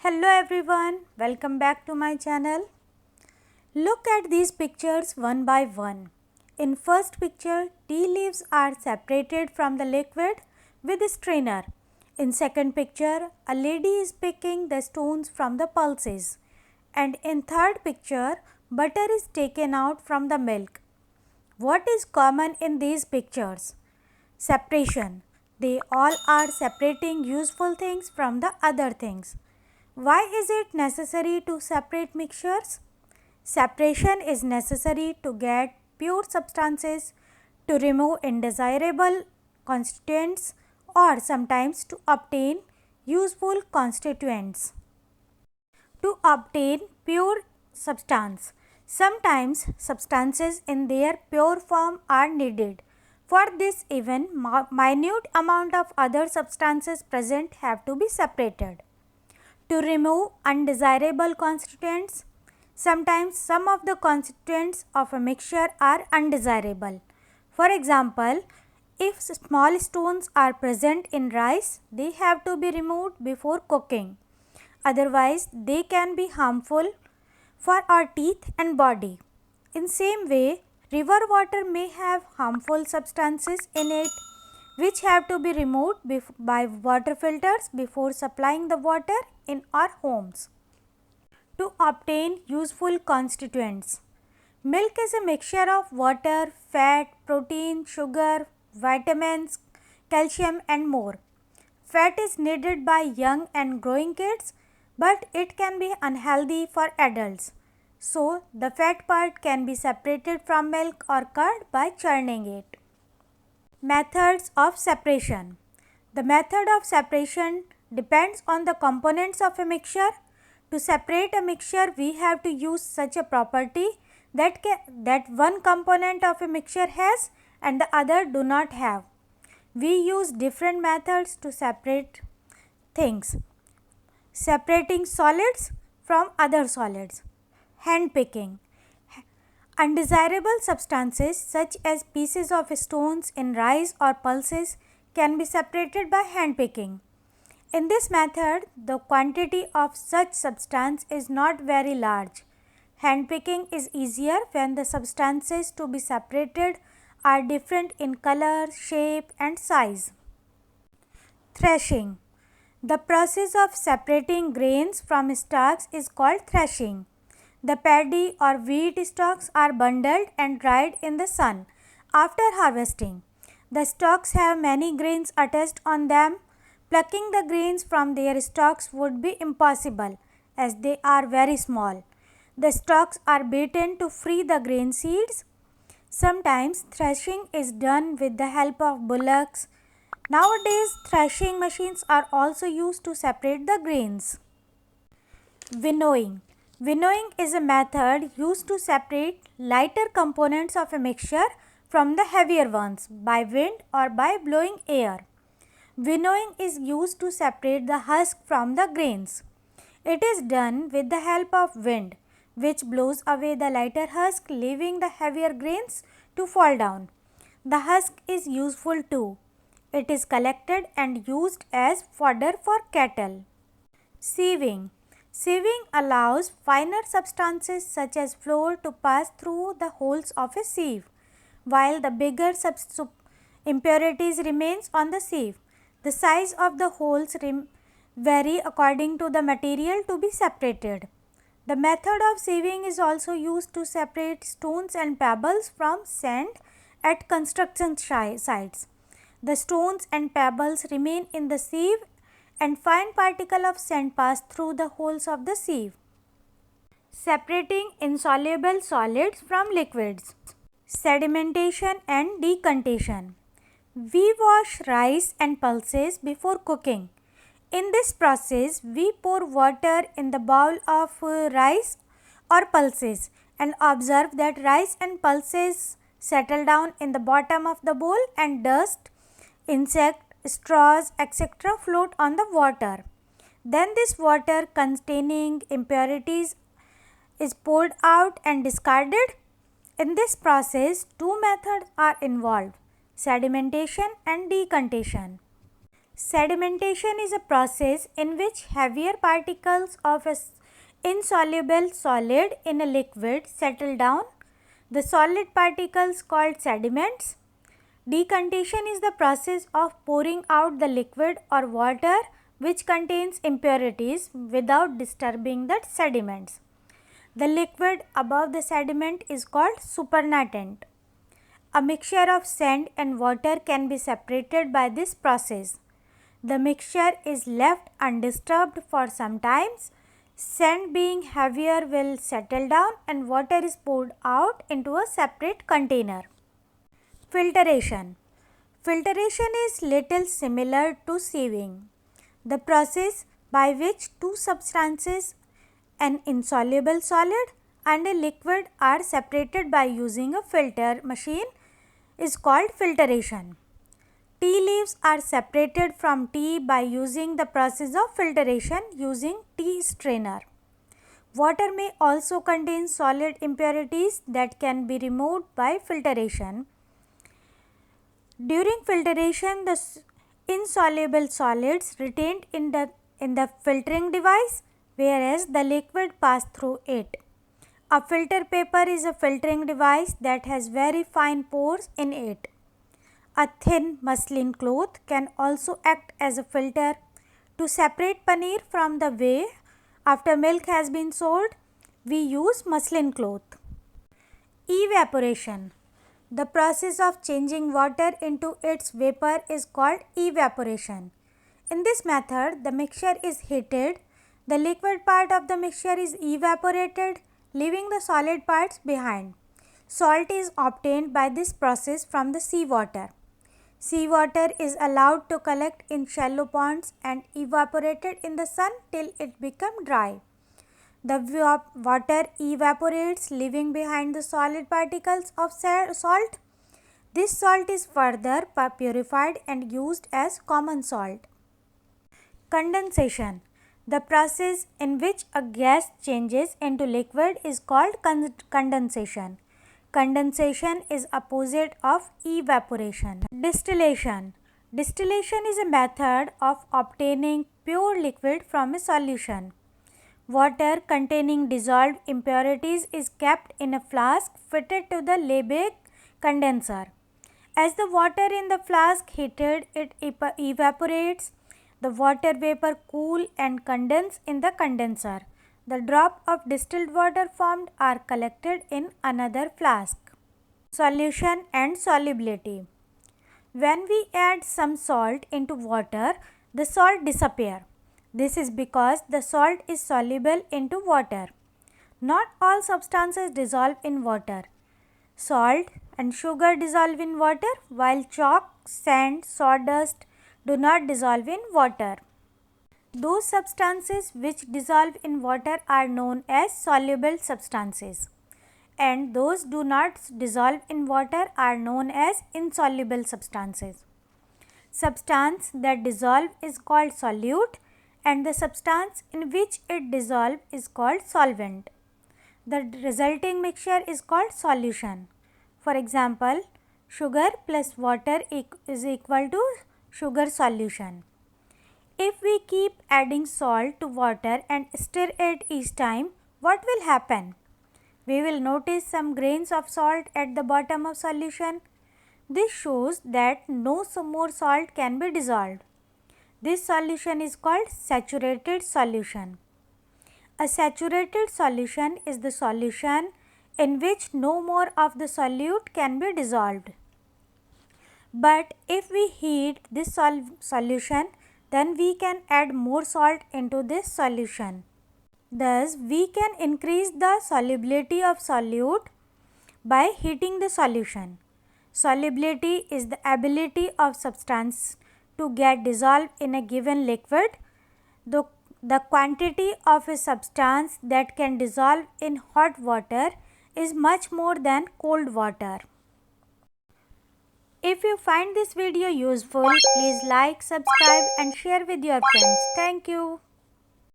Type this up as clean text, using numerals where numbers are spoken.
Hello everyone, welcome back to my channel. Look at these pictures one by one. In first picture, tea leaves are separated from the liquid with a strainer. In second picture, a lady is picking the stones from the pulses. And in third picture, butter is taken out from the milk. What is common in these pictures? Separation. They all are separating useful things from the other things. Why is it necessary to separate mixtures? Separation is necessary to get pure substances, to remove undesirable constituents, or sometimes to obtain useful constituents. To obtain pure substance. Sometimes substances in their pure form are needed. For this, even minute amount of other substances present have to be separated. To remove undesirable constituents, sometimes some of the constituents of a mixture are undesirable. For example, if small stones are present in rice, they have to be removed before cooking. Otherwise, they can be harmful for our teeth and body. In same way, river water may have harmful substances in it which have to be removed by water filters before supplying the water in our homes. To obtain useful constituents. Milk is a mixture of water, fat, protein, sugar, vitamins, calcium and more. Fat is needed by young and growing kids, but it can be unhealthy for adults. So, the fat part can be separated from milk or curd by churning it. Methods of separation. The method of separation depends on the components of a mixture. To separate a mixture, we have to use such a property that one component of a mixture has and the other do not have. We use different methods to separate things. Separating solids from other solids. Hand picking. Undesirable substances such as pieces of stones in rice or pulses can be separated by hand picking. In this method, the quantity of such substance is not very large. Hand picking is easier when the substances to be separated are different in color, shape and size. Threshing. The process of separating grains from stalks is called threshing. The paddy or wheat stalks are bundled and dried in the sun after harvesting. The stalks have many grains attached on them. Plucking the grains from their stalks would be impossible as they are very small. The stalks are beaten to free the grain seeds. Sometimes threshing is done with the help of bullocks. Nowadays, threshing machines are also used to separate the grains. Winnowing. Winnowing is a method used to separate lighter components of a mixture from the heavier ones by wind or by blowing air. Winnowing is used to separate the husk from the grains. It is done with the help of wind, which blows away the lighter husk, leaving the heavier grains to fall down. The husk is useful too. It is collected and used as fodder for cattle. Sieving. Sieving allows finer substances such as flour to pass through the holes of a sieve, while the bigger impurities remains on the sieve. The size of the holes vary according to the material to be separated. The method of sieving is also used to separate stones and pebbles from sand at construction sites. The stones and pebbles remain in the sieve and fine particle of sand pass through the holes of the sieve. Separating insoluble solids from liquids. Sedimentation and decantation. We wash rice and pulses before cooking. In this process, we pour water in the bowl of rice or pulses and observe that rice and pulses settle down in the bottom of the bowl and dust, insect, straws, etc. float on the water. Then this water containing impurities is poured out and discarded. In this process, two methods are involved: sedimentation and decantation. Sedimentation is a process in which heavier particles of an insoluble solid in a liquid settle down. The solid particles called sediments. Decantation is the process of pouring out the liquid or water which contains impurities without disturbing the sediments. The liquid above the sediment is called supernatant. A mixture of sand and water can be separated by this process. The mixture is left undisturbed for some time. Sand being heavier will settle down and water is poured out into a separate container. Filteration. Filteration is little similar to sieving, the process by which two substances, an insoluble solid and a liquid, are separated by using a filter machine is called filteration. Tea leaves are separated from tea by using the process of filteration using tea strainer. Water may also contain solid impurities that can be removed by filteration. During filteration, the insoluble solids retained in the filtering device, whereas the liquid pass through it. A filter paper is a filtering device that has very fine pores in it. A thin muslin cloth can also act as a filter. To separate paneer from the whey after milk has been sold, we use muslin cloth. Evaporation. The process of changing water into its vapor is called evaporation. In this method, the mixture is heated. The liquid part of the mixture is evaporated, leaving the solid parts behind. Salt is obtained by this process from the seawater. Seawater is allowed to collect in shallow ponds and evaporated in the sun till it becomes dry. The water evaporates, leaving behind the solid particles of salt. This salt is further purified and used as common salt. Condensation. The process in which a gas changes into liquid is called condensation. Condensation is opposite of evaporation. Distillation. Distillation is a method of obtaining pure liquid from a solution. Water containing dissolved impurities is kept in a flask fitted to the Lebesgue condenser. As the water in the flask heated, it evaporates. The water vapor cool and condense in the condenser. The drop of distilled water formed are collected in another flask. Solution and solubility. When we add some salt into water, the salt disappears. This is because the salt is soluble into water. Not all substances dissolve in water. Salt and sugar dissolve in water, while chalk, sand, sawdust do not dissolve in water. Those substances which dissolve in water are known as soluble substances, and those do not dissolve in water are known as insoluble substances. Substance that dissolve is called solute, and the substance in which it dissolves is called solvent. The resulting mixture is called solution. For example, sugar plus water is equal to sugar solution. If we keep adding salt to water and stir it each time, what will happen? We will notice some grains of salt at the bottom of solution. This shows that no more salt can be dissolved. This solution is called saturated solution. A saturated solution is the solution in which no more of the solute can be dissolved. But if we heat this solution, then we can add more salt into this solution. Thus, we can increase the solubility of solute by heating the solution. Solubility is the ability of substance to get dissolved in a given liquid. The quantity of a substance that can dissolve in hot water is much more than cold water. If you find this video useful, please like, subscribe and share with your friends. Thank you.